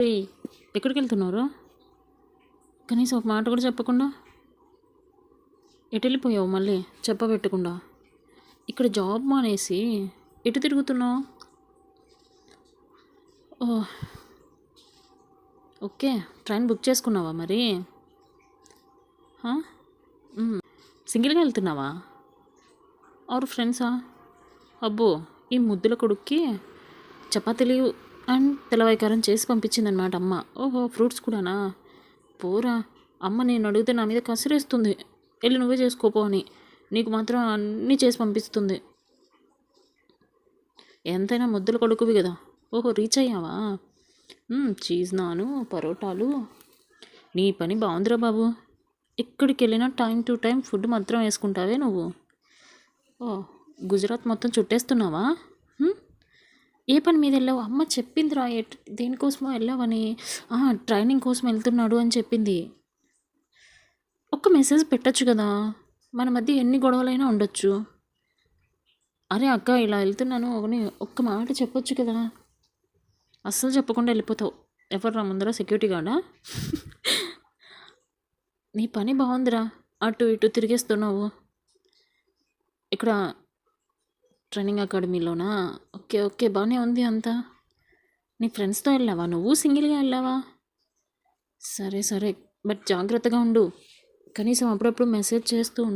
ఏయ్, ఎక్కడికి వెళ్తున్నారు? కనీసం ఒక మాట కూడా చెప్పకుండా ఎటు వెళ్ళిపోయావు మళ్ళీ చెప్పబెట్టకుండా? ఇక్కడ జాబ్ మానేసి ఎటు తిరుగుతున్నావు? ఓ, ఓకే. ట్రైన్ బుక్ చేసుకున్నావా మరి? హా? సింగిల్గా వెళ్తున్నావా ఆరు ఫ్రెండ్సా? అబ్బో, ఈ ముద్దుల కొడుక్కి చపాతీలు అండ్ తెల్లవైకారం చేసి పంపించిందనమాట అమ్మ. ఓహో, ఫ్రూట్స్ కూడానా? పోరా, అమ్మ నేను అడిగితే నా మీద కసిరేస్తుంది. వెళ్ళి నువ్వే చేసుకోపో అని. నీకు మాత్రం అన్నీ చేసి పంపిస్తుంది. ఎంతైనా ముద్దుల కొడుకువి కదా. ఓహో, రీచ్ అయ్యావా? చీజ్ నాను, పరోటాలు. నీ పని బాగుందిరా బాబు. ఎక్కడికి వెళ్ళినా టైం టు టైం ఫుడ్ మాత్రం వేసుకుంటావే నువ్వు. ఓ, గుజరాత్ మొత్తం చుట్టేస్తున్నావా? ఏ పని మీద వెళ్ళావు? అమ్మ చెప్పిందిరా దేనికోసమో వెళ్ళావని. ట్రైనింగ్ కోసం వెళ్తున్నాడు అని చెప్పింది. ఒక్క మెసేజ్ పెట్టచ్చు కదా, మన మధ్య ఎన్ని గొడవలైనా ఉండొచ్చు. అరే అక్క, ఇలా వెళ్తున్నాను అని ఒక్క మాట చెప్పొచ్చు కదా. అస్సలు చెప్పకుండా వెళ్ళిపోతావు. ఎవర్రా ముందర? సెక్యూరిటీ గార్డా? నీ పని బాగుందిరా, అటు ఇటు తిరిగేస్తున్నావు. ఇక్కడ ట్రైనింగ్ అకాడమీలోనా? ఓకే ఓకే, బాగానే ఉంది అంతా. నీ ఫ్రెండ్స్తో వెళ్ళావా? నువ్వు సింగిల్గా వెళ్ళావా? సరే సరే, బట్ జాగ్రత్తగా ఉండు. కనీసం అప్పుడప్పుడు మెసేజ్ చేస్తూ ఉండు.